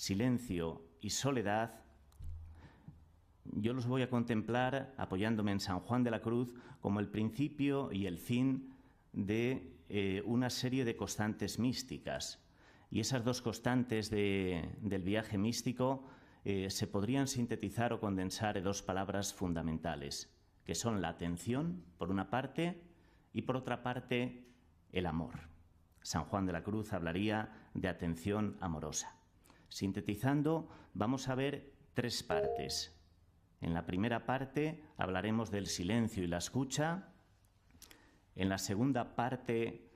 silencio y soledad, yo los voy a contemplar apoyándome en San Juan de la Cruz como el principio y el fin de una serie de constantes místicas. Y esas dos constantes del viaje místico se podrían sintetizar o condensar en dos palabras fundamentales, que son la atención, por una parte, y por otra parte, el amor. San Juan de la Cruz hablaría de atención amorosa. Sintetizando, vamos a ver tres partes. En la primera parte hablaremos del silencio y la escucha. En la segunda parte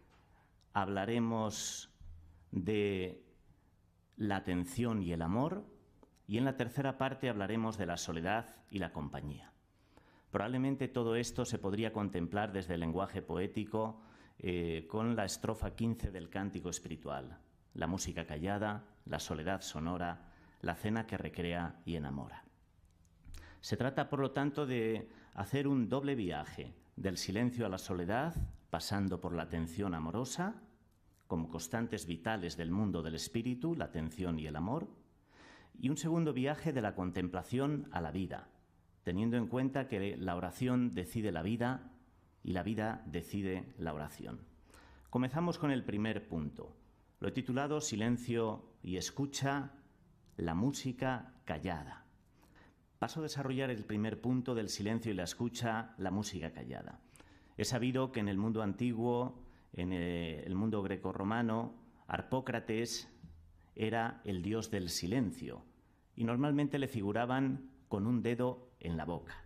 hablaremos de la atención y el amor. Y en la tercera parte hablaremos de la soledad y la compañía. Probablemente todo esto se podría contemplar desde el lenguaje poético con la estrofa 15 del Cántico Espiritual. La música callada, la soledad sonora, la cena que recrea y enamora. Se trata, por lo tanto, de hacer un doble viaje, del silencio a la soledad, pasando por la atención amorosa, como constantes vitales del mundo del espíritu, la atención y el amor, y un segundo viaje de la contemplación a la vida, teniendo en cuenta que la oración decide la vida y la vida decide la oración. Comenzamos con el primer punto. Lo he titulado Silencio y escucha, la música callada. Paso a desarrollar el primer punto del silencio y la escucha, la música callada. Es sabido que en el mundo antiguo, en el mundo grecorromano, Harpócrates era el dios del silencio y normalmente le figuraban con un dedo en la boca.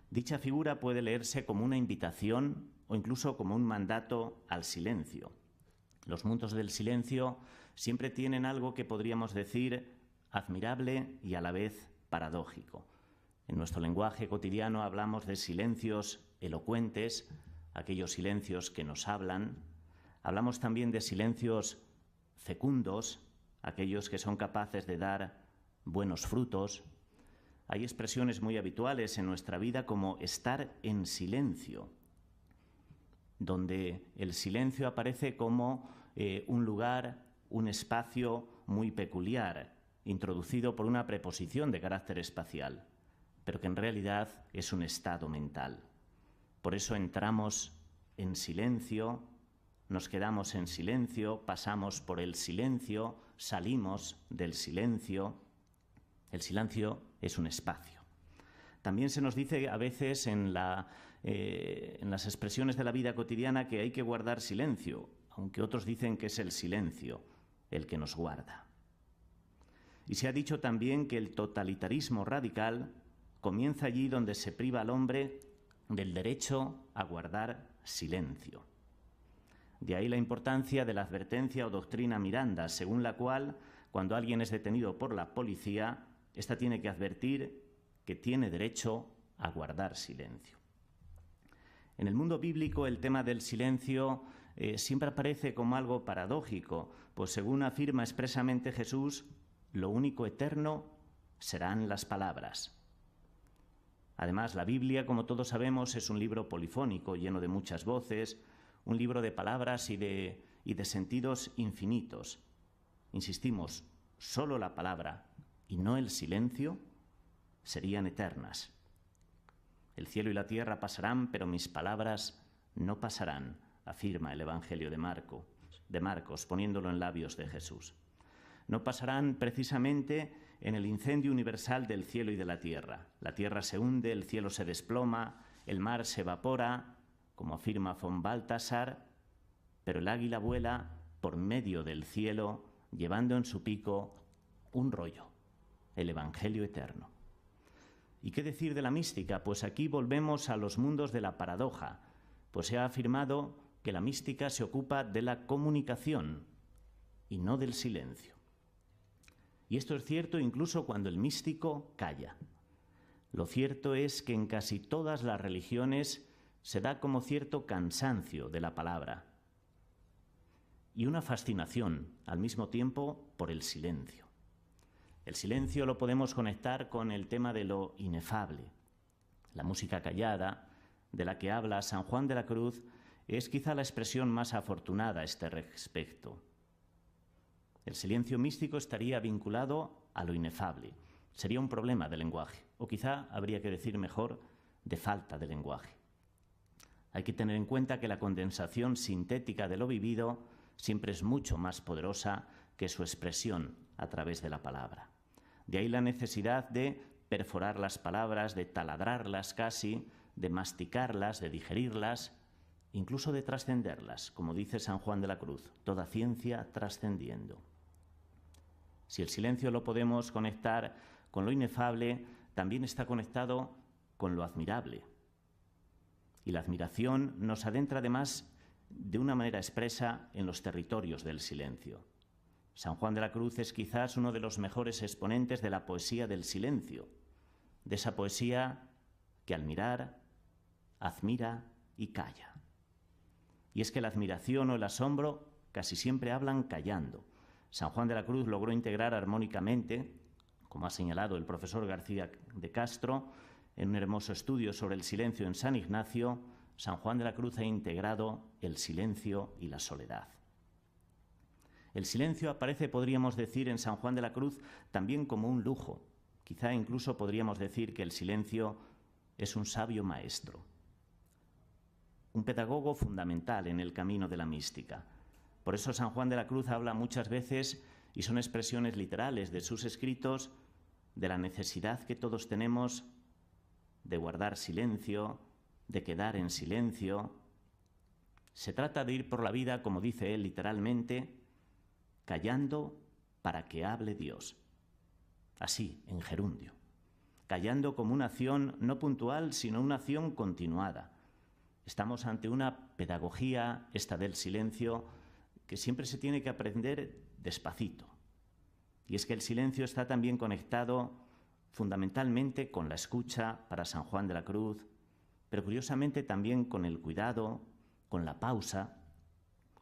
Dicha figura puede leerse como una invitación o incluso como un mandato al silencio. Los mundos del silencio siempre tienen algo que podríamos decir admirable y a la vez paradójico. En nuestro lenguaje cotidiano hablamos de silencios elocuentes, aquellos silencios que nos hablan. Hablamos también de silencios fecundos, aquellos que son capaces de dar buenos frutos. Hay expresiones muy habituales en nuestra vida como estar en silencio, donde el silencio aparece como un lugar, un espacio muy peculiar, introducido por una preposición de carácter espacial, pero que en realidad es un estado mental. Por eso entramos en silencio, nos quedamos en silencio, pasamos por el silencio, salimos del silencio. El silencio es un espacio. También se nos dice a veces en las expresiones de la vida cotidiana que hay que guardar silencio, aunque otros dicen que es el silencio el que nos guarda. Y se ha dicho también que el totalitarismo radical comienza allí donde se priva al hombre del derecho a guardar silencio. De ahí la importancia de la advertencia o doctrina Miranda, según la cual, cuando alguien es detenido por la policía, ésta tiene que advertir que tiene derecho a guardar silencio. En el mundo bíblico el tema del silencio siempre aparece como algo paradójico, pues según afirma expresamente Jesús, lo único eterno serán las palabras. Además, la Biblia, como todos sabemos, es un libro polifónico, lleno de muchas voces, un libro de palabras y de sentidos infinitos. Insistimos, solo la palabra y no el silencio serían eternas. El cielo y la tierra pasarán, pero mis palabras no pasarán, afirma el Evangelio de Marcos, poniéndolo en labios de Jesús. No pasarán precisamente en el incendio universal del cielo y de la tierra. La tierra se hunde, el cielo se desploma, el mar se evapora, como afirma von Balthasar, pero el águila vuela por medio del cielo, llevando en su pico un rollo, el Evangelio eterno. ¿Y qué decir de la mística? Pues aquí volvemos a los mundos de la paradoja, pues se ha afirmado que la mística se ocupa de la comunicación y no del silencio. Y esto es cierto incluso cuando el místico calla. Lo cierto es que en casi todas las religiones se da como cierto cansancio de la palabra y una fascinación al mismo tiempo por el silencio. El silencio lo podemos conectar con el tema de lo inefable. La música callada, de la que habla San Juan de la Cruz, es quizá la expresión más afortunada a este respecto. El silencio místico estaría vinculado a lo inefable. Sería un problema de lenguaje, o quizá habría que decir mejor, de falta de lenguaje. Hay que tener en cuenta que la condensación sintética de lo vivido siempre es mucho más poderosa que su expresión a través de la palabra. De ahí la necesidad de perforar las palabras, de taladrarlas casi, de masticarlas, de digerirlas, incluso de trascenderlas, como dice San Juan de la Cruz, toda ciencia trascendiendo. Si el silencio lo podemos conectar con lo inefable, también está conectado con lo admirable. Y la admiración nos adentra además de una manera expresa en los territorios del silencio. San Juan de la Cruz es quizás uno de los mejores exponentes de la poesía del silencio, de esa poesía que al mirar, admira y calla. Y es que la admiración o el asombro casi siempre hablan callando. San Juan de la Cruz logró integrar armónicamente, como ha señalado el profesor García de Castro, en un hermoso estudio sobre el silencio en San Ignacio, San Juan de la Cruz ha integrado el silencio y la soledad. El silencio aparece, podríamos decir, en San Juan de la Cruz también como un lujo. Quizá incluso podríamos decir que el silencio es un sabio maestro, un pedagogo fundamental en el camino de la mística. Por eso San Juan de la Cruz habla muchas veces, y son expresiones literales de sus escritos, de la necesidad que todos tenemos de guardar silencio, de quedar en silencio. Se trata de ir por la vida, como dice él literalmente, callando para que hable Dios. Así, en gerundio. Callando como una acción no puntual, sino una acción continuada. Estamos ante una pedagogía, esta del silencio, que siempre se tiene que aprender despacito. Y es que el silencio está también conectado fundamentalmente con la escucha para San Juan de la Cruz, pero curiosamente también con el cuidado, con la pausa.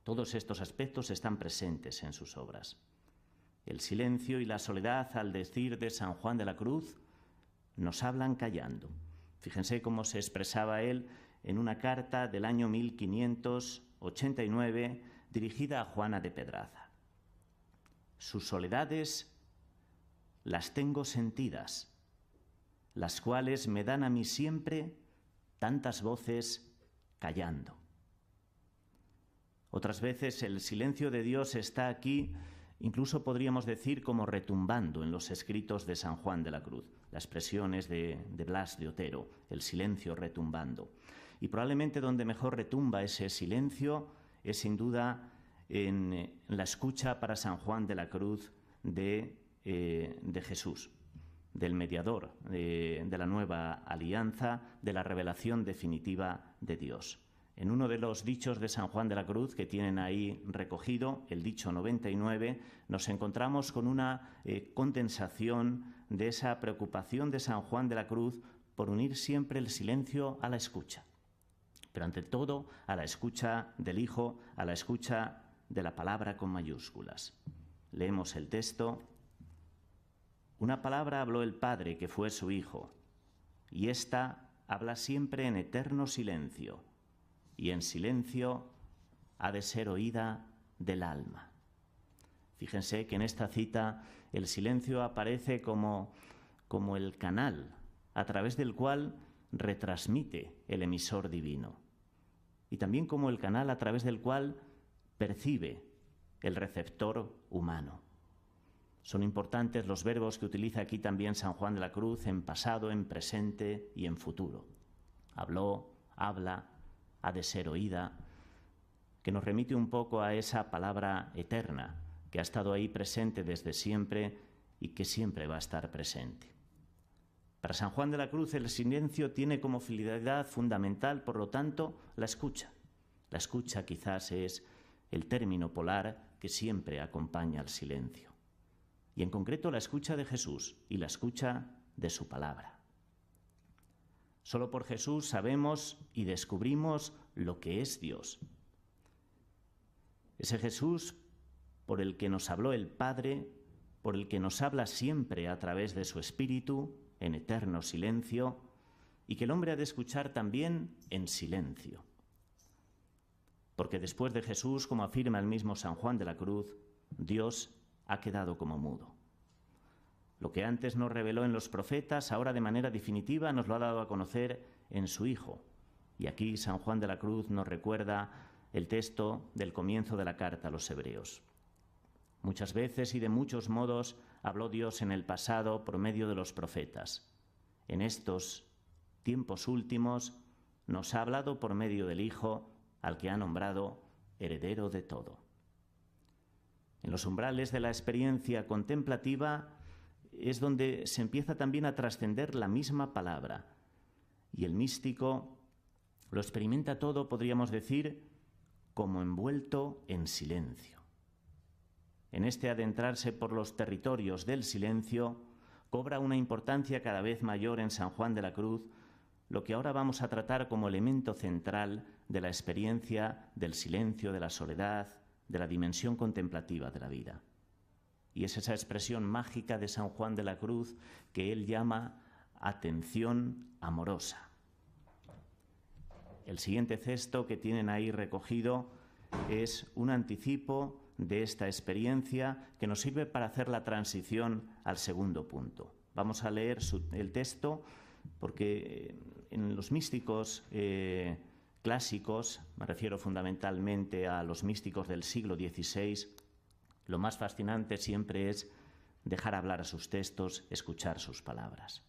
Todos estos aspectos están presentes en sus obras. El silencio y la soledad, al decir de San Juan de la Cruz, nos hablan callando. Fíjense cómo se expresaba él en una carta del año 1589 dirigida a Juana de Pedraza. Sus soledades las tengo sentidas, las cuales me dan a mí siempre tantas voces callando. Otras veces el silencio de Dios está aquí, incluso podríamos decir como retumbando en los escritos de San Juan de la Cruz. La expresión es de Blas de Otero, el silencio retumbando. Y probablemente donde mejor retumba ese silencio es sin duda en la escucha para San Juan de la Cruz de Jesús, del mediador, de la nueva alianza, de la revelación definitiva de Dios. En uno de los dichos de San Juan de la Cruz que tienen ahí recogido, el dicho 99, nos encontramos con una condensación de esa preocupación de San Juan de la Cruz por unir siempre el silencio a la escucha, pero ante todo a la escucha del Hijo, a la escucha de la palabra con mayúsculas. Leemos el texto. Una palabra habló el Padre, que fue su Hijo, y ésta habla siempre en eterno silencio, y en silencio ha de ser oída del alma. Fíjense que en esta cita el silencio aparece como el canal a través del cual retransmite el emisor divino, y también como el canal a través del cual percibe el receptor humano. Son importantes los verbos que utiliza aquí también San Juan de la Cruz en pasado, en presente y en futuro. Habló, habla, ha de ser oída, que nos remite un poco a esa palabra eterna que ha estado ahí presente desde siempre y que siempre va a estar presente. Para San Juan de la Cruz el silencio tiene como finalidad fundamental, por lo tanto, la escucha. La escucha quizás es el término polar que siempre acompaña al silencio. Y en concreto la escucha de Jesús y la escucha de su palabra. Solo por Jesús sabemos y descubrimos lo que es Dios. Ese Jesús por el que nos habló el Padre, por el que nos habla siempre a través de su Espíritu, en eterno silencio, y que el hombre ha de escuchar también en silencio. Porque después de Jesús, como afirma el mismo San Juan de la Cruz, Dios ha quedado como mudo. Lo que antes nos reveló en los profetas, ahora de manera definitiva nos lo ha dado a conocer en su Hijo. Y aquí San Juan de la Cruz nos recuerda el texto del comienzo de la carta a los Hebreos. Muchas veces y de muchos modos habló Dios en el pasado por medio de los profetas. En estos tiempos últimos nos ha hablado por medio del Hijo, al que ha nombrado heredero de todo. En los umbrales de la experiencia contemplativa es donde se empieza también a trascender la misma palabra. Y el místico lo experimenta todo, podríamos decir, como envuelto en silencio. En este adentrarse por los territorios del silencio, cobra una importancia cada vez mayor en San Juan de la Cruz, lo que ahora vamos a tratar como elemento central de la experiencia del silencio, de la soledad, de la dimensión contemplativa de la vida. Y es esa expresión mágica de San Juan de la Cruz que él llama atención amorosa. El siguiente texto que tienen ahí recogido es un anticipo de esta experiencia que nos sirve para hacer la transición al segundo punto. Vamos a leer el texto porque en los místicos clásicos, me refiero fundamentalmente a los místicos del siglo XVI, lo más fascinante siempre es dejar hablar a sus textos, escuchar sus palabras.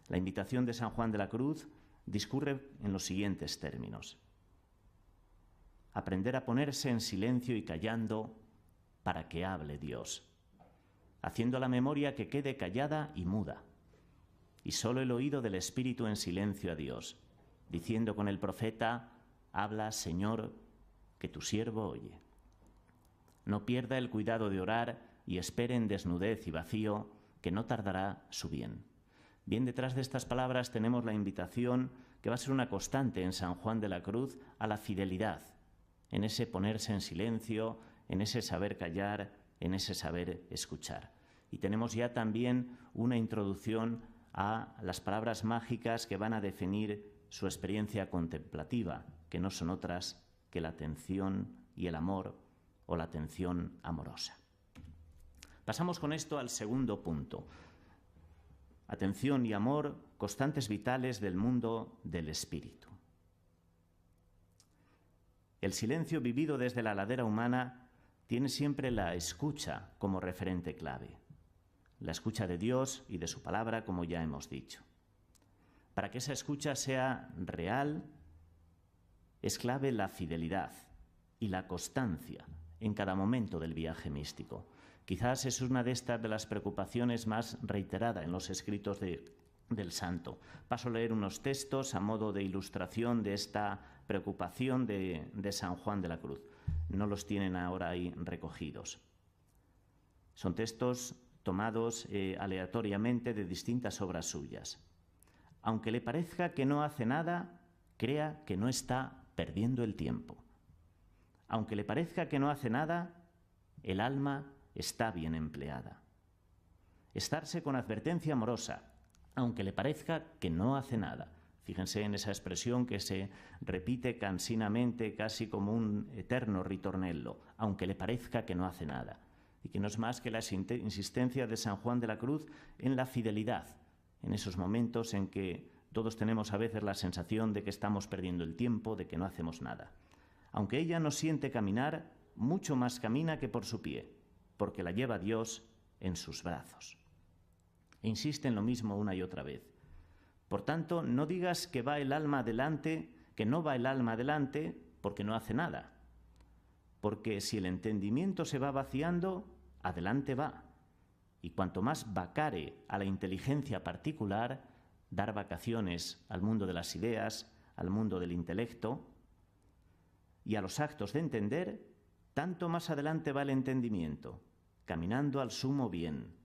La invitación de San Juan de la Cruz discurre en los siguientes términos: aprender a ponerse en silencio y callando para que hable Dios, haciendo la memoria que quede callada y muda, y solo el oído del Espíritu en silencio a Dios, diciendo con el profeta: habla, Señor, que tu siervo oye. No pierda el cuidado de orar y espere en desnudez y vacío, que no tardará su bien. Bien, detrás de estas palabras tenemos la invitación, que va a ser una constante en San Juan de la Cruz, a la fidelidad, en ese ponerse en silencio, en ese saber callar, en ese saber escuchar. Y tenemos ya también una introducción a las palabras mágicas que van a definir su experiencia contemplativa, que no son otras que la atención y el amor, o la atención amorosa. Pasamos con esto al segundo punto. Atención y amor, constantes vitales del mundo del espíritu. El silencio vivido desde la ladera humana tiene siempre la escucha como referente clave. La escucha de Dios y de su palabra, como ya hemos dicho. Para que esa escucha sea real, es clave la fidelidad y la constancia en cada momento del viaje místico. Quizás es una de las preocupaciones más reiteradas en los escritos del santo. Paso a leer unos textos a modo de ilustración de esta preocupación de San Juan de la Cruz. No los tienen ahora ahí recogidos. Son textos tomados aleatoriamente de distintas obras suyas. Aunque le parezca que no hace nada, crea que no está perdiendo el tiempo. Aunque le parezca que no hace nada, el alma está bien empleada. Estarse con advertencia amorosa, aunque le parezca que no hace nada. Fíjense en esa expresión que se repite cansinamente, casi como un eterno ritornello, aunque le parezca que no hace nada. Y que no es más que la insistencia de San Juan de la Cruz en la fidelidad, en esos momentos en que todos tenemos a veces la sensación de que estamos perdiendo el tiempo, de que no hacemos nada. Aunque ella no siente caminar, mucho más camina que por su pie, porque la lleva Dios en sus brazos. E insiste en lo mismo una y otra vez. Por tanto, no digas que va el alma adelante, que no va el alma adelante, porque no hace nada. Porque si el entendimiento se va vaciando, adelante va. Y cuanto más vacare a la inteligencia particular, dar vacaciones al mundo de las ideas, al mundo del intelecto, y a los actos de entender, tanto más adelante va el entendimiento, caminando al sumo bien,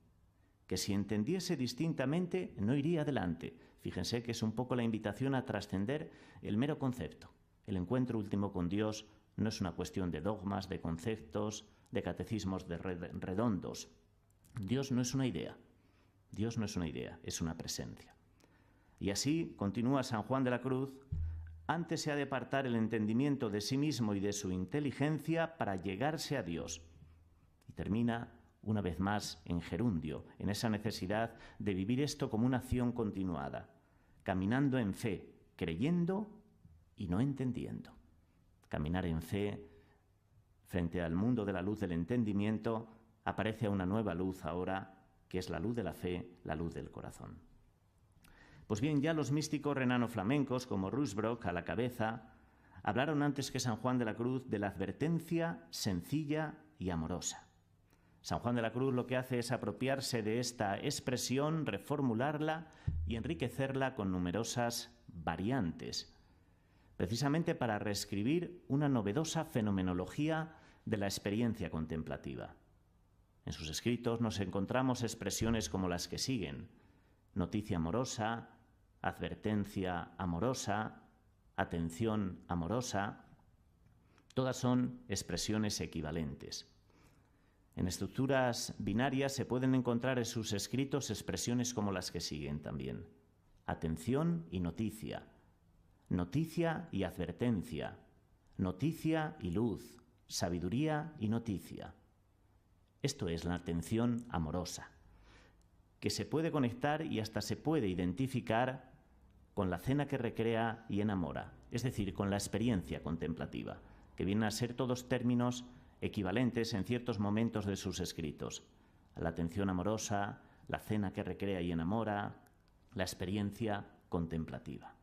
que si entendiese distintamente no iría adelante. Fíjense que es un poco la invitación a trascender el mero concepto. El encuentro último con Dios no es una cuestión de dogmas, de conceptos, de catecismos redondos. Dios no es una idea. Dios no es una idea, es una presencia. Y así, continúa San Juan de la Cruz, antes se ha de apartar el entendimiento de sí mismo y de su inteligencia para llegarse a Dios. Y termina una vez más en gerundio, en esa necesidad de vivir esto como una acción continuada, caminando en fe, creyendo y no entendiendo. Caminar en fe frente al mundo de la luz del entendimiento, aparece una nueva luz ahora, que es la luz de la fe, la luz del corazón. Pues bien, ya los místicos renano-flamencos, como Ruysbrock a la cabeza, hablaron antes que San Juan de la Cruz de la advertencia sencilla y amorosa. San Juan de la Cruz lo que hace es apropiarse de esta expresión, reformularla y enriquecerla con numerosas variantes, precisamente para reescribir una novedosa fenomenología de la experiencia contemplativa. En sus escritos nos encontramos expresiones como las que siguen: noticia amorosa, advertencia amorosa, atención amorosa. Todas son expresiones equivalentes. En estructuras binarias se pueden encontrar en sus escritos expresiones como las que siguen también: atención y noticia, noticia y advertencia, noticia y luz, sabiduría y noticia. Esto es la atención amorosa, que se puede conectar y hasta se puede identificar con la cena que recrea y enamora, es decir, con la experiencia contemplativa, que vienen a ser todos términos equivalentes en ciertos momentos de sus escritos: la atención amorosa, la cena que recrea y enamora, la experiencia contemplativa.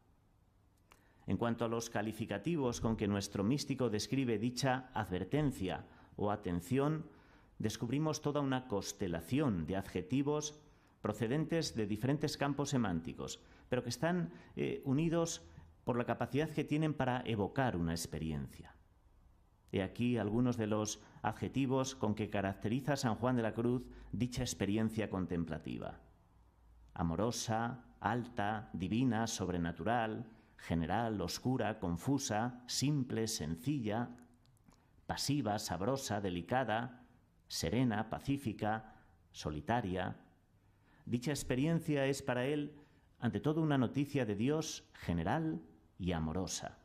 En cuanto a los calificativos con que nuestro místico describe dicha advertencia o atención, descubrimos toda una constelación de adjetivos procedentes de diferentes campos semánticos, pero que están unidos por la capacidad que tienen para evocar una experiencia. He aquí algunos de los adjetivos con que caracteriza San Juan de la Cruz dicha experiencia contemplativa: amorosa, alta, divina, sobrenatural, general, oscura, confusa, simple, sencilla, pasiva, sabrosa, delicada, serena, pacífica, solitaria. Dicha experiencia es para él, ante todo, una noticia de Dios general y amorosa,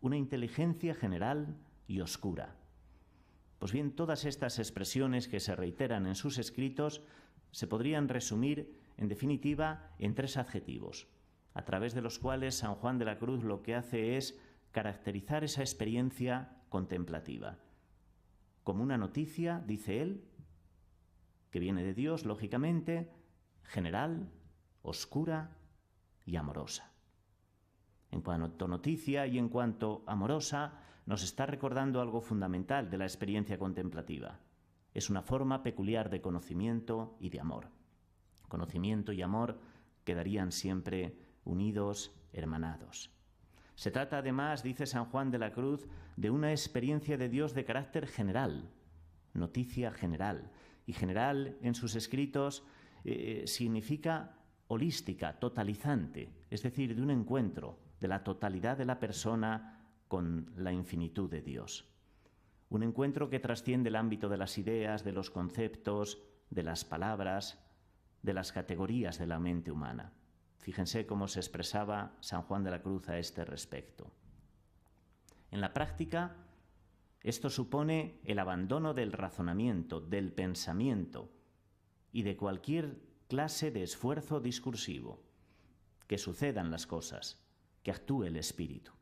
una inteligencia general y oscura. Pues bien, todas estas expresiones que se reiteran en sus escritos se podrían resumir, en definitiva, en tres adjetivos, a través de los cuales San Juan de la Cruz lo que hace es caracterizar esa experiencia contemplativa como una noticia, dice él, que viene de Dios, lógicamente, general, oscura y amorosa. En cuanto a noticia y en cuanto a amorosa, nos está recordando algo fundamental de la experiencia contemplativa. Es una forma peculiar de conocimiento y de amor. Conocimiento y amor quedarían siempre unidos, hermanados. Se trata además, dice San Juan de la Cruz, de una experiencia de Dios de carácter general, noticia general. Y general en sus escritos significa holística, totalizante, es decir, de un encuentro de la totalidad de la persona con la infinitud de Dios. Un encuentro que trasciende el ámbito de las ideas, de los conceptos, de las palabras, de las categorías de la mente humana. Fíjense cómo se expresaba San Juan de la Cruz a este respecto. En la práctica, esto supone el abandono del razonamiento, del pensamiento y de cualquier clase de esfuerzo discursivo. Que sucedan las cosas, que actúe el espíritu.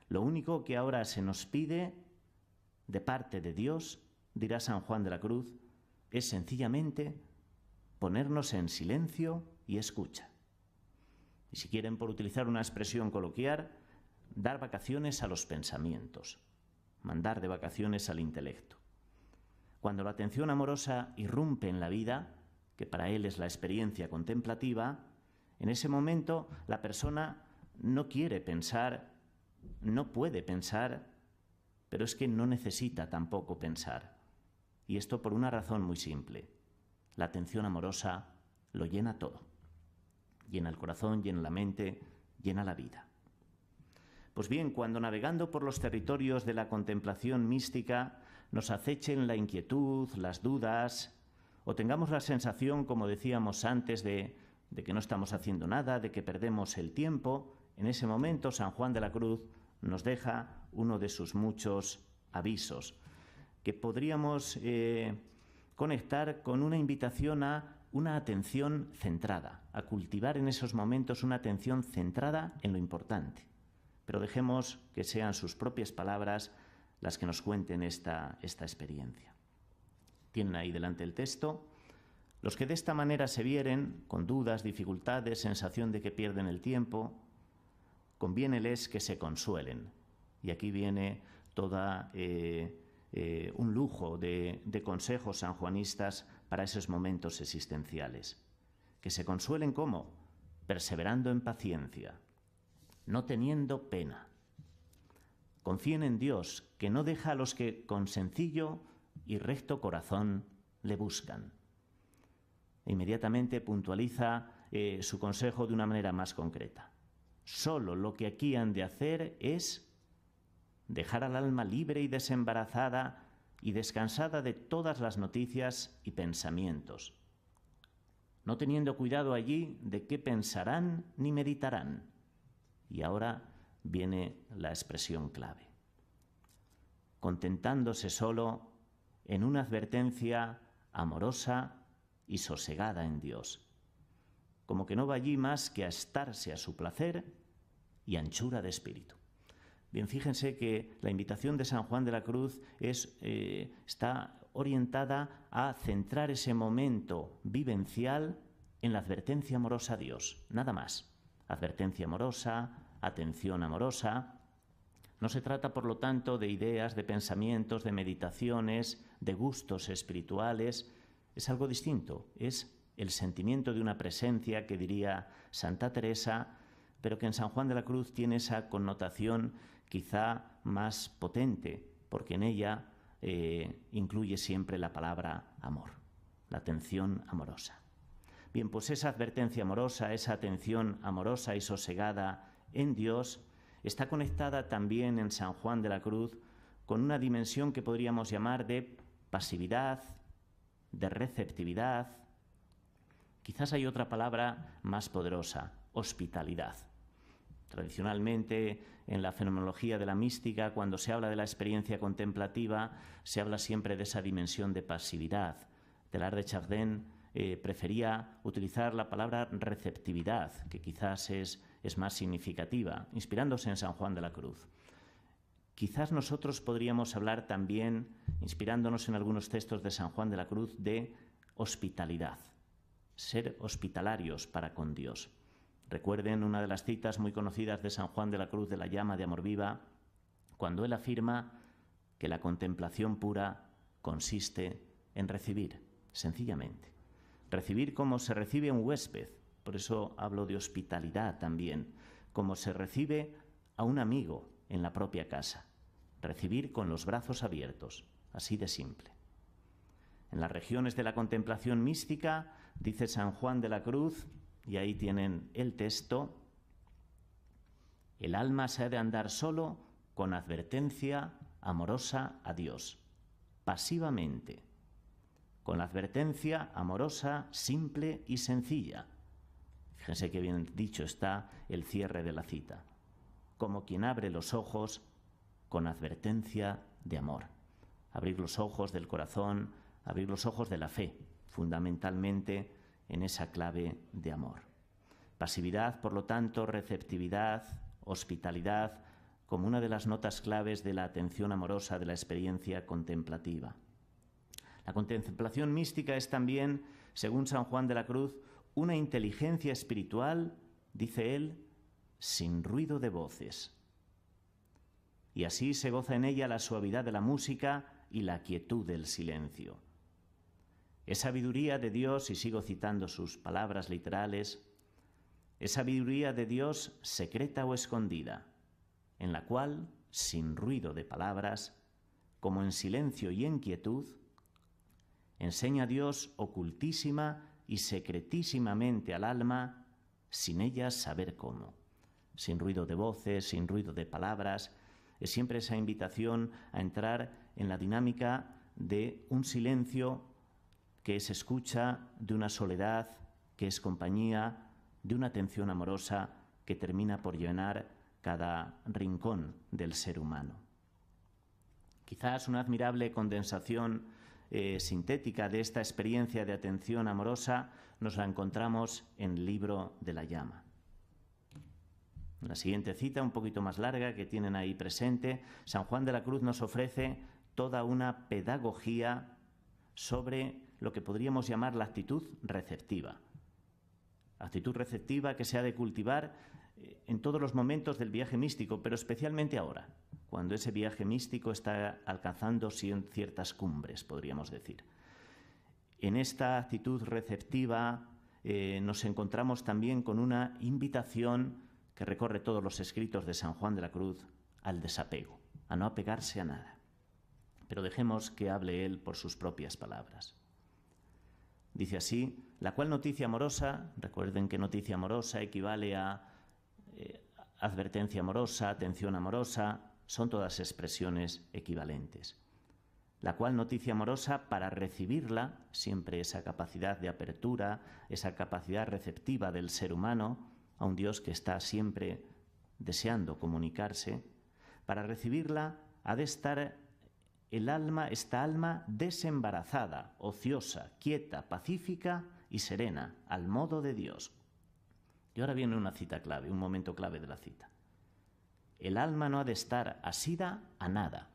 Lo único que ahora se nos pide de parte de Dios, dirá San Juan de la Cruz, es sencillamente ponernos en silencio y escucha. Y si quieren, por utilizar una expresión coloquial, dar vacaciones a los pensamientos, mandar de vacaciones al intelecto. Cuando la atención amorosa irrumpe en la vida, que para él es la experiencia contemplativa, en ese momento la persona no quiere pensar, no puede pensar, pero es que no necesita tampoco pensar. Y esto por una razón muy simple. La atención amorosa lo llena todo. Llena el corazón, llena la mente, llena la vida. Pues bien, cuando navegando por los territorios de la contemplación mística nos acechen la inquietud, las dudas, o tengamos la sensación, como decíamos antes, de que no estamos haciendo nada, de que perdemos el tiempo, en ese momento San Juan de la Cruz nos deja uno de sus muchos avisos, que podríamos conectar con una invitación a una atención centrada, a cultivar en esos momentos una atención centrada en lo importante. Pero dejemos que sean sus propias palabras las que nos cuenten esta experiencia. Tienen ahí delante el texto. Los que de esta manera se vieren, con dudas, dificultades, sensación de que pierden el tiempo, conviéneles que se consuelen. Y aquí viene toda un lujo de consejos sanjuanistas para esos momentos existenciales. Que se consuelen ¿cómo? Perseverando en paciencia, no teniendo pena. Confíen en Dios, que no deja a los que con sencillo y recto corazón le buscan. E inmediatamente puntualiza su consejo de una manera más concreta. Solo lo que aquí han de hacer es dejar al alma libre y desembarazada y descansada de todas las noticias y pensamientos, no teniendo cuidado allí de qué pensarán ni meditarán. Y ahora viene la expresión clave. Contentándose solo en una advertencia amorosa y sosegada en Dios, como que no va allí más que a estarse a su placer y anchura de espíritu. Bien, fíjense que la invitación de San Juan de la Cruz está orientada a centrar ese momento vivencial en la advertencia amorosa a Dios, nada más. Advertencia amorosa, atención amorosa. No se trata, por lo tanto, de ideas, de pensamientos, de meditaciones, de gustos espirituales. Es algo distinto, es el sentimiento de una presencia que diría Santa Teresa, pero que en San Juan de la Cruz tiene esa connotación quizá más potente, porque en ella incluye siempre la palabra amor, la atención amorosa. Bien, pues esa advertencia amorosa, esa atención amorosa y sosegada en Dios, está conectada también en San Juan de la Cruz con una dimensión que podríamos llamar de pasividad, de receptividad. Quizás hay otra palabra más poderosa, hospitalidad. Tradicionalmente, en la fenomenología de la mística, cuando se habla de la experiencia contemplativa, se habla siempre de esa dimensión de pasividad. Teilhard de Chardin prefería utilizar la palabra receptividad, que quizás es más significativa, inspirándose en San Juan de la Cruz. Quizás nosotros podríamos hablar también, inspirándonos en algunos textos de San Juan de la Cruz, de hospitalidad, ser hospitalarios para con Dios. Recuerden una de las citas muy conocidas de San Juan de la Cruz de la llama de amor viva, cuando él afirma que la contemplación pura consiste en recibir, sencillamente. Recibir como se recibe un huésped, por eso hablo de hospitalidad también, como se recibe a un amigo en la propia casa. Recibir con los brazos abiertos, así de simple. En las regiones de la contemplación mística, dice San Juan de la Cruz, y ahí tienen el texto, el alma se ha de andar solo con advertencia amorosa a Dios, pasivamente, con la advertencia amorosa, simple y sencilla. Fíjense qué bien dicho está el cierre de la cita. Como quien abre los ojos con advertencia de amor. Abrir los ojos del corazón, abrir los ojos de la fe, fundamentalmente en esa clave de amor. Pasividad, por lo tanto, receptividad, hospitalidad, como una de las notas claves de la atención amorosa de la experiencia contemplativa. La contemplación mística es también, según San Juan de la Cruz, una inteligencia espiritual, dice él, sin ruido de voces. Y así se goza en ella la suavidad de la música y la quietud del silencio. Es sabiduría de Dios, y sigo citando sus palabras literales, es sabiduría de Dios secreta o escondida, en la cual, sin ruido de palabras, como en silencio y en quietud, enseña Dios ocultísima y secretísimamente al alma, sin ella saber cómo. Sin ruido de voces, sin ruido de palabras, es siempre esa invitación a entrar en la dinámica de un silencio que es escucha, de una soledad que es compañía, de una atención amorosa que termina por llenar cada rincón del ser humano. Quizás una admirable condensación sintética de esta experiencia de atención amorosa nos la encontramos en el libro de la llama. En la siguiente cita, un poquito más larga, que tienen ahí presente, San Juan de la Cruz nos ofrece toda una pedagogía sobre lo que podríamos llamar la actitud receptiva. Actitud receptiva que se ha de cultivar en todos los momentos del viaje místico, pero especialmente ahora, cuando ese viaje místico está alcanzando ciertas cumbres, podríamos decir. En esta actitud receptiva nos encontramos también con una invitación que recorre todos los escritos de San Juan de la Cruz al desapego, a no apegarse a nada. Pero dejemos que hable él por sus propias palabras. Dice así: la cual noticia amorosa, recuerden que noticia amorosa equivale a advertencia amorosa, atención amorosa, son todas expresiones equivalentes. La cual noticia amorosa, para recibirla, siempre esa capacidad de apertura, esa capacidad receptiva del ser humano a un Dios que está siempre deseando comunicarse, para recibirla ha de estar esta alma desembarazada, ociosa, quieta, pacífica y serena, al modo de Dios. Y ahora viene una cita clave, un momento clave de la cita. El alma no ha de estar asida a nada.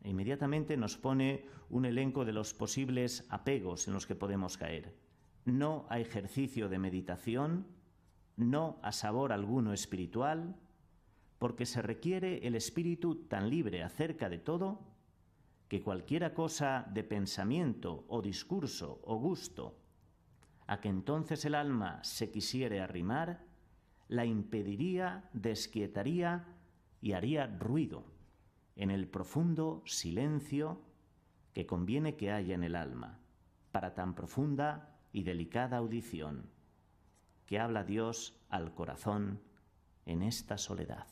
E inmediatamente nos pone un elenco de los posibles apegos en los que podemos caer. No a ejercicio de meditación, no a sabor alguno espiritual, porque se requiere el espíritu tan libre acerca de todo que cualquiera cosa de pensamiento o discurso o gusto a que entonces el alma se quisiere arrimar, la impediría, desquietaría y haría ruido en el profundo silencio que conviene que haya en el alma, para tan profunda y delicada audición, que habla Dios al corazón en esta soledad.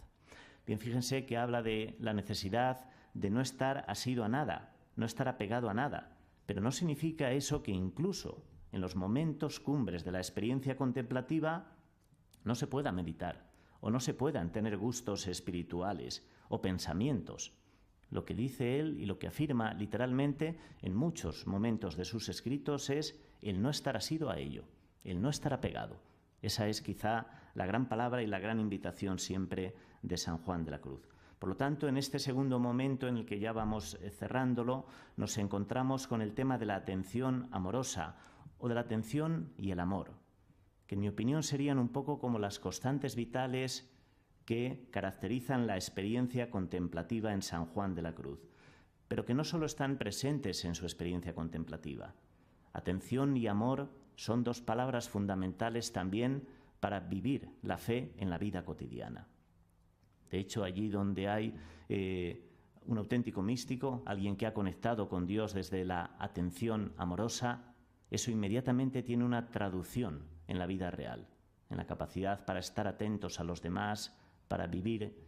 Bien, fíjense que habla de la necesidad de no estar asido a nada, no estar apegado a nada, pero no significa eso que incluso en los momentos cumbres de la experiencia contemplativa no se pueda meditar o no se puedan tener gustos espirituales o pensamientos. Lo que dice él y lo que afirma literalmente en muchos momentos de sus escritos es el no estar asido a ello, el no estar apegado. Esa es quizá la gran palabra y la gran invitación siempre de San Juan de la Cruz. Por lo tanto, en este segundo momento en el que ya vamos cerrándolo, nos encontramos con el tema de la atención amorosa o de la atención y el amor, que en mi opinión serían un poco como las constantes vitales que caracterizan la experiencia contemplativa en San Juan de la Cruz, pero que no solo están presentes en su experiencia contemplativa. Atención y amor son dos palabras fundamentales también para vivir la fe en la vida cotidiana. De hecho, allí donde hay un auténtico místico, alguien que ha conectado con Dios desde la atención amorosa, eso inmediatamente tiene una traducción en la vida real, en la capacidad para estar atentos a los demás, para vivir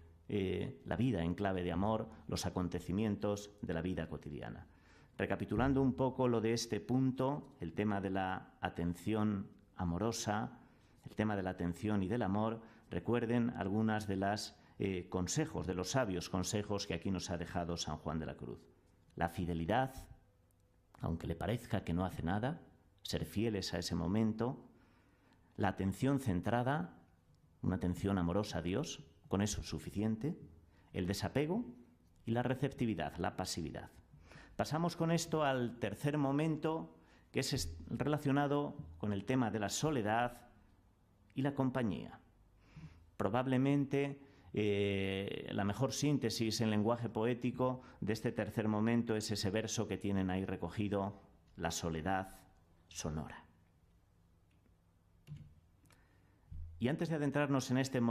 la vida en clave de amor, los acontecimientos de la vida cotidiana. Recapitulando un poco lo de este punto, el tema de la atención amorosa, el tema de la atención y del amor, recuerden algunas de las consejos, de los sabios consejos que aquí nos ha dejado San Juan de la Cruz. La fidelidad, aunque le parezca que no hace nada, ser fieles a ese momento. La atención centrada, una atención amorosa a Dios, con eso es suficiente. El desapego y la receptividad, la pasividad. Pasamos con esto al tercer momento, que es relacionado con el tema de la soledad y la compañía. Probablemente la mejor síntesis en lenguaje poético de este tercer momento es ese verso que tienen ahí recogido, la soledad sonora. Y antes de adentrarnos en este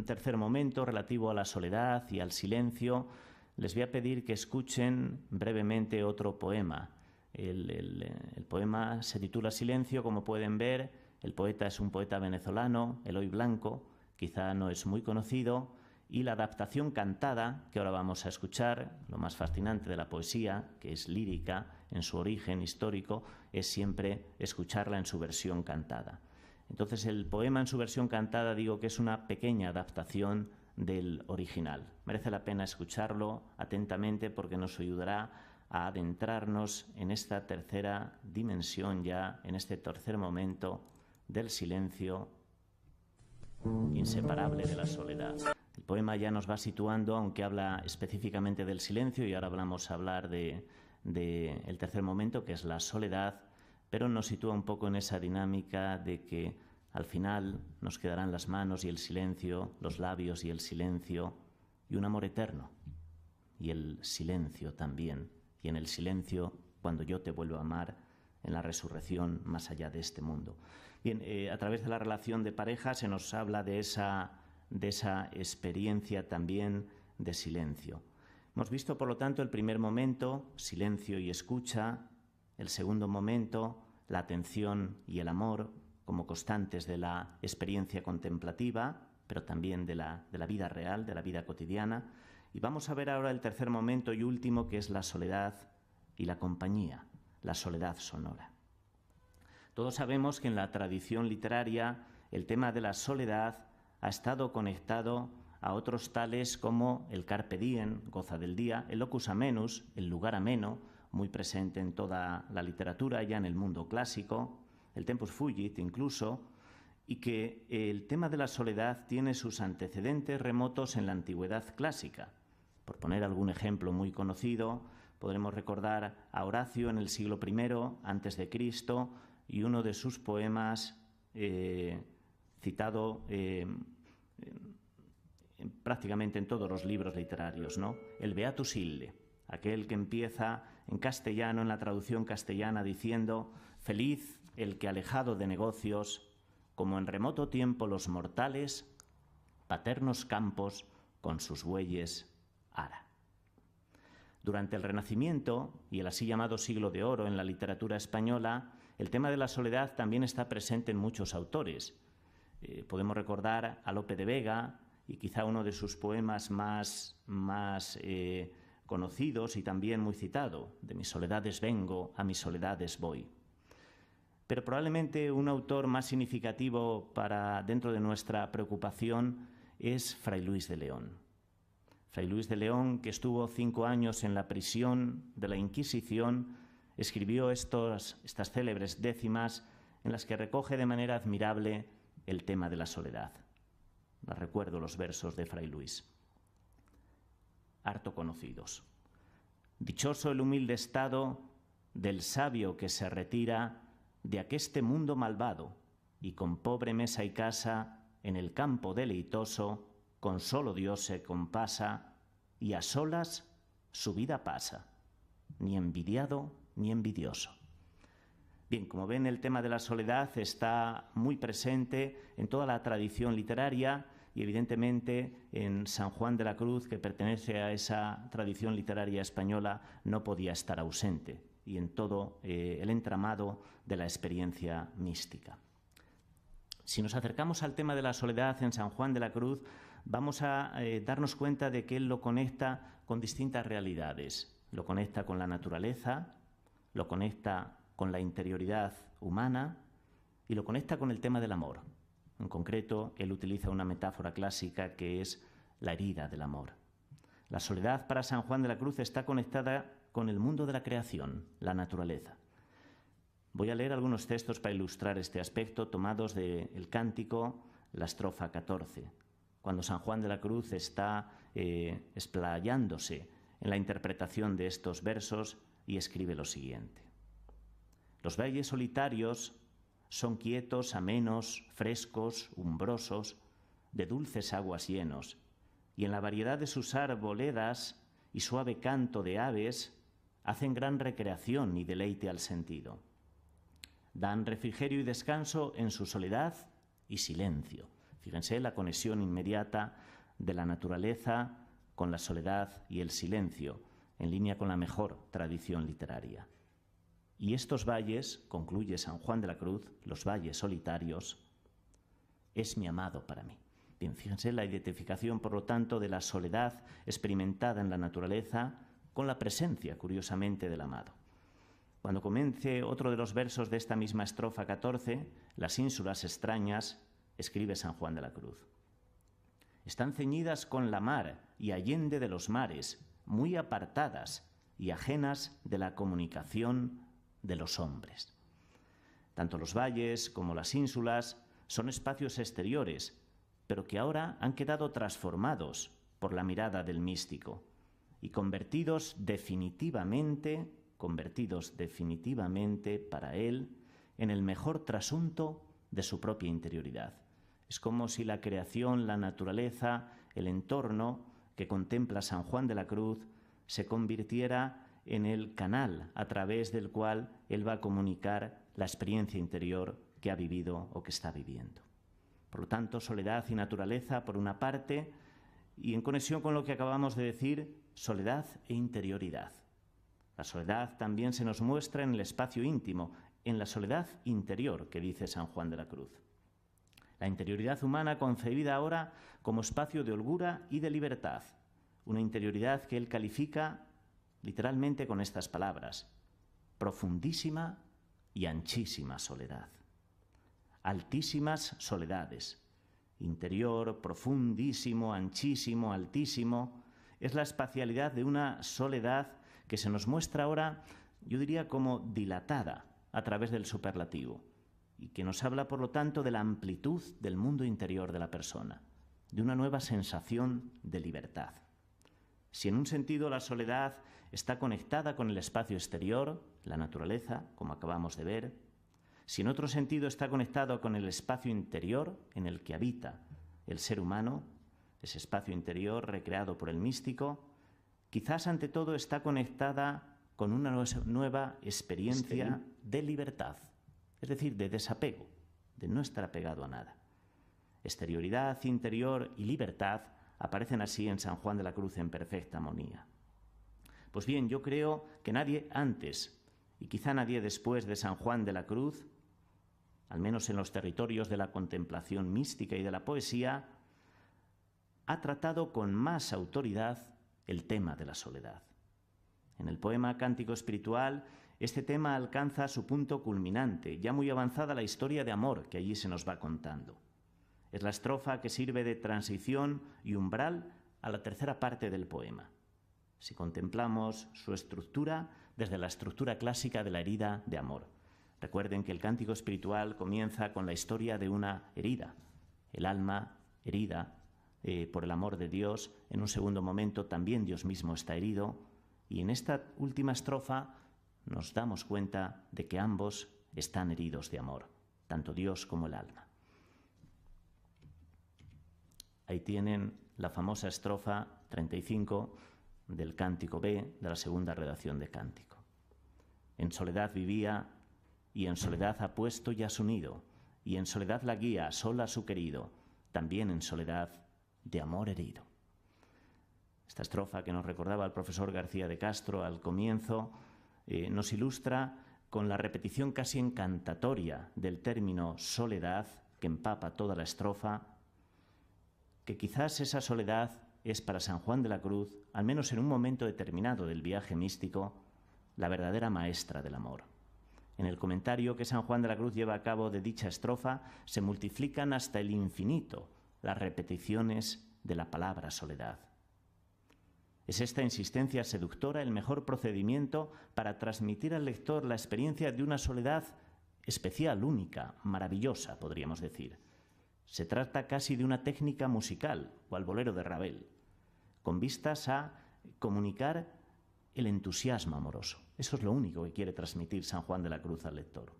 tercer momento relativo a la soledad y al silencio, les voy a pedir que escuchen brevemente otro poema. El poema se titula Silencio, como pueden ver. El poeta es un poeta venezolano, Eloy Blanco, quizá no es muy conocido, y la adaptación cantada que ahora vamos a escuchar, lo más fascinante de la poesía, que es lírica en su origen histórico, es siempre escucharla en su versión cantada. Entonces el poema en su versión cantada digo que es una pequeña adaptación del original. Merece la pena escucharlo atentamente porque nos ayudará a adentrarnos en esta tercera dimensión ya, en este tercer momento del silencio inseparable de la soledad. El poema ya nos va situando, aunque habla específicamente del silencio, y ahora vamos a hablar del tercer momento, que es la soledad, pero nos sitúa un poco en esa dinámica de que al final nos quedarán las manos y el silencio, los labios y el silencio, y un amor eterno, y el silencio también, y en el silencio, cuando yo te vuelvo a amar, en la resurrección más allá de este mundo. Bien, a través de la relación de pareja se nos habla de esa experiencia también de silencio. Hemos visto, por lo tanto, el primer momento, silencio y escucha; el segundo momento, la atención y el amor como constantes de la experiencia contemplativa, pero también de la vida real, de la vida cotidiana. Y vamos a ver ahora el tercer momento y último, que es la soledad y la compañía, la soledad sonora. Todos sabemos que en la tradición literaria el tema de la soledad ha estado conectado a otros tales como el carpe diem, goza del día, el locus amenus, el lugar ameno, muy presente en toda la literatura, ya en el mundo clásico, el tempus fugit incluso, y que el tema de la soledad tiene sus antecedentes remotos en la antigüedad clásica. Por poner algún ejemplo muy conocido, podremos recordar a Horacio en el siglo I antes de Cristo, y uno de sus poemas citado prácticamente en todos los libros literarios, ¿no? El Beatus Ille, aquel que empieza en castellano, en la traducción castellana, diciendo: feliz el que alejado de negocios, como en remoto tiempo los mortales, paternos campos con sus bueyes ara. Durante el Renacimiento y el así llamado siglo de oro en la literatura española, el tema de la soledad también está presente en muchos autores. Podemos recordar a Lope de Vega, y quizá uno de sus poemas más conocidos y también muy citado: de mis soledades vengo, a mis soledades voy. Pero probablemente un autor más significativo dentro de nuestra preocupación es Fray Luis de León. Fray Luis de León, que estuvo 5 años en la prisión de la Inquisición, escribió estas célebres décimas en las que recoge de manera admirable el tema de la soledad. Les recuerdo los versos de Fray Luis, harto conocidos. Dichoso el humilde estado del sabio que se retira de aqueste mundo malvado, y con pobre mesa y casa en el campo deleitoso con solo Dios se compasa, y a solas su vida pasa, ni envidiado ni envidioso. Bien, como ven, el tema de la soledad está muy presente en toda la tradición literaria, y evidentemente en San Juan de la Cruz, que pertenece a esa tradición literaria española, no podía estar ausente, y en todo el entramado de la experiencia mística. Si nos acercamos al tema de la soledad en San Juan de la Cruz, vamos a darnos cuenta de que él lo conecta con distintas realidades. Lo conecta con la naturaleza, lo conecta con la interioridad humana y lo conecta con el tema del amor. En concreto, él utiliza una metáfora clásica que es la herida del amor. La soledad para San Juan de la Cruz está conectada con el mundo de la creación, la naturaleza. Voy a leer algunos textos para ilustrar este aspecto, tomados del Cántico, la estrofa 14, cuando San Juan de la Cruz está explayándose en la interpretación de estos versos, y escribe lo siguiente: los valles solitarios son quietos, amenos, frescos, umbrosos, de dulces aguas llenos, y en la variedad de sus arboledas y suave canto de aves hacen gran recreación y deleite al sentido. Dan refrigerio y descanso en su soledad y silencio. Fíjense la conexión inmediata de la naturaleza con la soledad y el silencio, en línea con la mejor tradición literaria. Y estos valles, concluye San Juan de la Cruz, los valles solitarios, es mi amado para mí. Bien, fíjense la identificación, por lo tanto, de la soledad experimentada en la naturaleza con la presencia, curiosamente, del amado. Cuando comience otro de los versos de esta misma estrofa 14, las ínsulas extrañas, escribe San Juan de la Cruz: están ceñidas con la mar y allende de los mares, muy apartadas, y ajenas de la comunicación de los hombres. Tanto los valles como las ínsulas son espacios exteriores, pero que ahora han quedado transformados por la mirada del místico y convertidos definitivamente para él en el mejor trasunto de su propia interioridad. Es como si la creación, la naturaleza, el entorno que contempla San Juan de la Cruz se convirtiera en el canal a través del cual él va a comunicar la experiencia interior que ha vivido o que está viviendo. Por lo tanto, soledad y naturaleza por una parte, y en conexión con lo que acabamos de decir, soledad e interioridad. La soledad también se nos muestra en el espacio íntimo, en la soledad interior que dice San Juan de la Cruz. La interioridad humana concebida ahora como espacio de holgura y de libertad, una interioridad que él califica literalmente con estas palabras: profundísima y anchísima soledad. Altísimas soledades. Interior, profundísimo, anchísimo, altísimo. Es la espacialidad de una soledad que se nos muestra ahora, yo diría, como dilatada a través del superlativo, y que nos habla, por lo tanto, de la amplitud del mundo interior de la persona, de una nueva sensación de libertad. Si en un sentido la soledad está conectada con el espacio exterior, la naturaleza, como acabamos de ver, si en otro sentido está conectado con el espacio interior en el que habita el ser humano, ese espacio interior recreado por el místico, quizás ante todo está conectada con una nueva experiencia de libertad, es decir, de desapego, de no estar apegado a nada. Exterioridad, interior y libertad aparecen así en San Juan de la Cruz en perfecta armonía. Pues bien, yo creo que nadie antes y quizá nadie después de San Juan de la Cruz, al menos en los territorios de la contemplación mística y de la poesía, ha tratado con más autoridad el tema de la soledad. En el poema Cántico Espiritual, este tema alcanza su punto culminante, ya muy avanzada la historia de amor que allí se nos va contando. Es la estrofa que sirve de transición y umbral a la tercera parte del poema. Si contemplamos su estructura desde la estructura clásica de la herida de amor. Recuerden que el Cántico Espiritual comienza con la historia de una herida, el alma herida por el amor de Dios. En un segundo momento también Dios mismo está herido, y en esta última estrofa nos damos cuenta de que ambos están heridos de amor, tanto Dios como el alma. Ahí tienen la famosa estrofa 35 del Cántico B de la segunda redacción de Cántico. En soledad vivía, y en soledad ha puesto ya su nido, y en soledad la guía sola a su querido, también en soledad de amor herido. Esta estrofa que nos recordaba el profesor García de Castro al comienzo nos ilustra con la repetición casi encantatoria del término soledad, que empapa toda la estrofa, que quizás esa soledad es para San Juan de la Cruz, al menos en un momento determinado del viaje místico, la verdadera maestra del amor. En el comentario que San Juan de la Cruz lleva a cabo de dicha estrofa, se multiplican hasta el infinito las repeticiones de la palabra soledad. Es esta insistencia seductora el mejor procedimiento para transmitir al lector la experiencia de una soledad especial, única, maravillosa, podríamos decir. Se trata casi de una técnica musical, o al bolero de Ravel, con vistas a comunicar el entusiasmo amoroso. Eso es lo único que quiere transmitir San Juan de la Cruz al lector.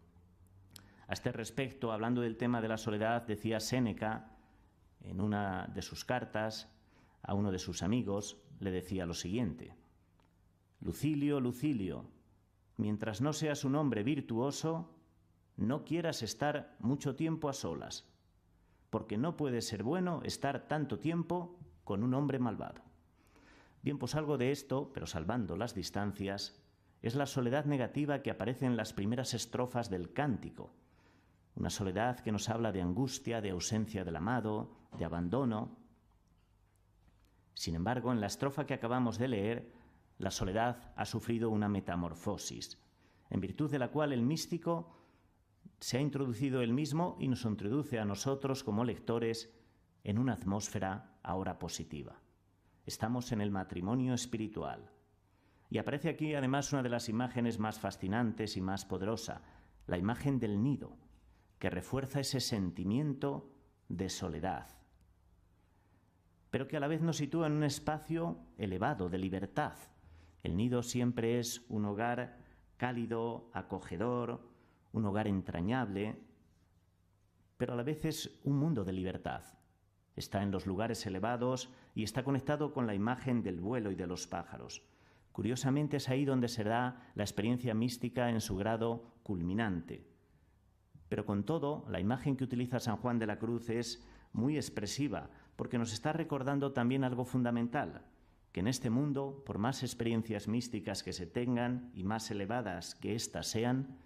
A este respecto, hablando del tema de la soledad, decía Séneca, en una de sus cartas a uno de sus amigos, le decía lo siguiente: Lucilio, Lucilio, mientras no seas un hombre virtuoso, no quieras estar mucho tiempo a solas, porque no puede ser bueno estar tanto tiempo con un hombre malvado. Bien, pues algo de esto, pero salvando las distancias, es la soledad negativa que aparece en las primeras estrofas del cántico. Una soledad que nos habla de angustia, de ausencia del amado, de abandono. Sin embargo, en la estrofa que acabamos de leer, la soledad ha sufrido una metamorfosis, en virtud de la cual el místico se ha introducido él mismo y nos introduce a nosotros como lectores en una atmósfera ahora positiva. Estamos en el matrimonio espiritual. Y aparece aquí además una de las imágenes más fascinantes y más poderosa, la imagen del nido, que refuerza ese sentimiento de soledad, pero que a la vez nos sitúa en un espacio elevado de libertad. El nido siempre es un hogar cálido, acogedor, un hogar entrañable, pero a la vez es un mundo de libertad. Está en los lugares elevados y está conectado con la imagen del vuelo y de los pájaros. Curiosamente es ahí donde se da la experiencia mística en su grado culminante. Pero con todo, la imagen que utiliza San Juan de la Cruz es muy expresiva, porque nos está recordando también algo fundamental, que en este mundo, por más experiencias místicas que se tengan y más elevadas que éstas sean,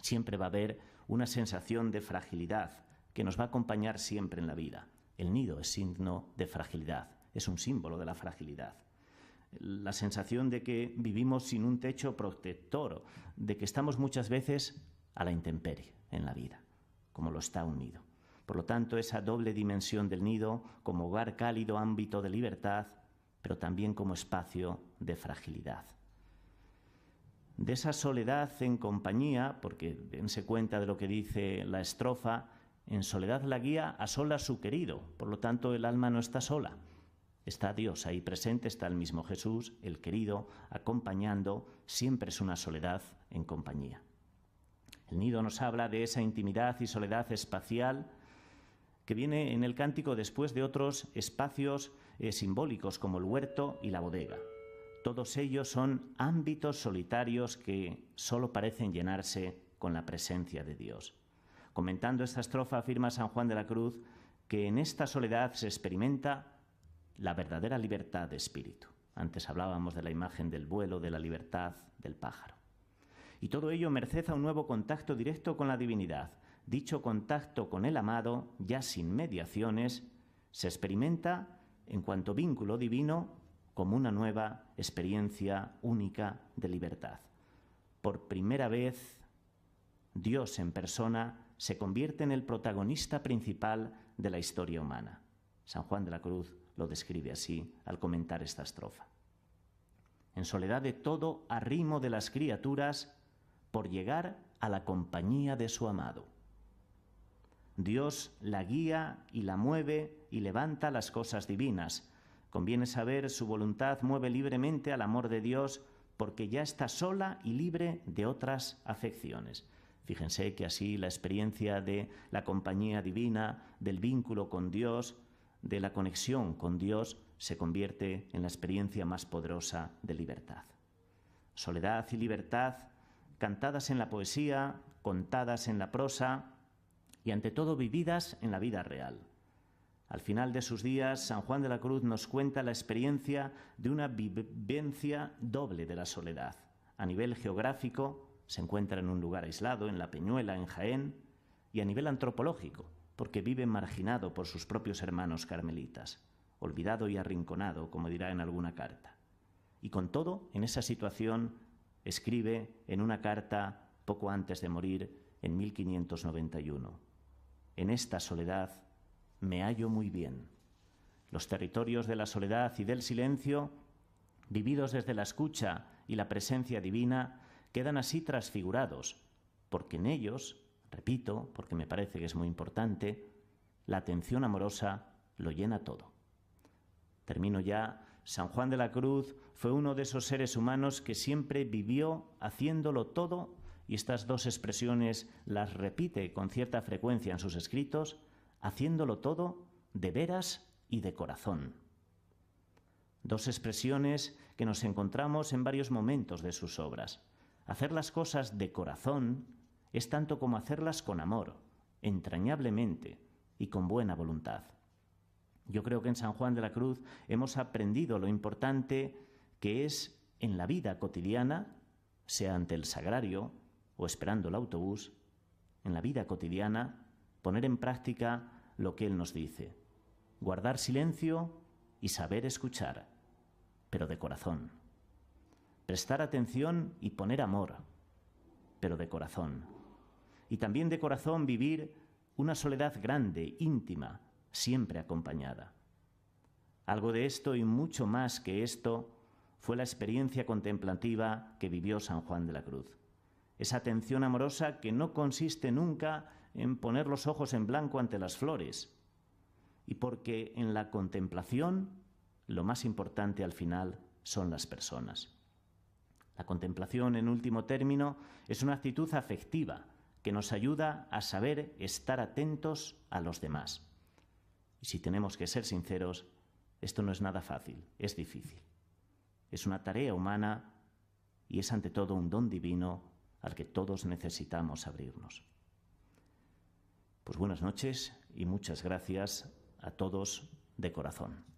siempre va a haber una sensación de fragilidad que nos va a acompañar siempre en la vida. El nido es signo de fragilidad, es un símbolo de la fragilidad. La sensación de que vivimos sin un techo protector, de que estamos muchas veces a la intemperie en la vida, como lo está un nido. Por lo tanto, esa doble dimensión del nido como hogar cálido, ámbito de libertad, pero también como espacio de fragilidad. De esa soledad en compañía, porque dense cuenta de lo que dice la estrofa, en soledad la guía a solas su querido, por lo tanto el alma no está sola. Está Dios ahí presente, está el mismo Jesús, el querido, acompañando, siempre es una soledad en compañía. El nido nos habla de esa intimidad y soledad espacial que viene en el cántico después de otros espacios simbólicos como el huerto y la bodega. Todos ellos son ámbitos solitarios que solo parecen llenarse con la presencia de Dios. Comentando esta estrofa afirma San Juan de la Cruz que en esta soledad se experimenta la verdadera libertad de espíritu. Antes hablábamos de la imagen del vuelo, de la libertad del pájaro. Y todo ello merced a un nuevo contacto directo con la divinidad. Dicho contacto con el amado, ya sin mediaciones, se experimenta en cuanto vínculo divino como una nueva experiencia única de libertad. Por primera vez, Dios en persona se convierte en el protagonista principal de la historia humana. San Juan de la Cruz lo describe así al comentar esta estrofa. En soledad de todo arrimo de las criaturas, por llegar a la compañía de su amado. Dios la guía y la mueve y levanta las cosas divinas. Conviene saber, su voluntad mueve libremente al amor de Dios porque ya está sola y libre de otras afecciones. Fíjense que así la experiencia de la compañía divina, del vínculo con Dios, de la conexión con Dios, se convierte en la experiencia más poderosa de libertad. Soledad y libertad, cantadas en la poesía, contadas en la prosa y ante todo vividas en la vida real. Al final de sus días, San Juan de la Cruz nos cuenta la experiencia de una vivencia doble de la soledad. A nivel geográfico, se encuentra en un lugar aislado, en La Peñuela, en Jaén, y a nivel antropológico, porque vive marginado por sus propios hermanos carmelitas, olvidado y arrinconado, como dirá en alguna carta. Y con todo, en esa situación, escribe en una carta poco antes de morir, en 1591. En esta soledad me hallo muy bien. Los territorios de la soledad y del silencio, vividos desde la escucha y la presencia divina, quedan así transfigurados, porque en ellos, repito, porque me parece que es muy importante, la atención amorosa lo llena todo. Termino ya. San Juan de la Cruz fue uno de esos seres humanos que siempre vivió haciéndolo todo, y estas dos expresiones las repite con cierta frecuencia en sus escritos, haciéndolo todo de veras y de corazón. Dos expresiones que nos encontramos en varios momentos de sus obras. Hacer las cosas de corazón es tanto como hacerlas con amor, entrañablemente y con buena voluntad. Yo creo que en San Juan de la Cruz hemos aprendido lo importante que es en la vida cotidiana, sea ante el sagrario o esperando el autobús, en la vida cotidiana, poner en práctica lo que él nos dice. Guardar silencio y saber escuchar, pero de corazón. Prestar atención y poner amor, pero de corazón. Y también de corazón vivir una soledad grande, íntima, siempre acompañada. Algo de esto y mucho más que esto fue la experiencia contemplativa que vivió San Juan de la Cruz. Esa atención amorosa que no consiste nunca en poner los ojos en blanco ante las flores, y porque en la contemplación lo más importante al final son las personas. La contemplación, en último término, es una actitud afectiva que nos ayuda a saber estar atentos a los demás. Y si tenemos que ser sinceros, esto no es nada fácil, es difícil. Es una tarea humana y es ante todo un don divino al que todos necesitamos abrirnos. Pues buenas noches y muchas gracias a todos de corazón.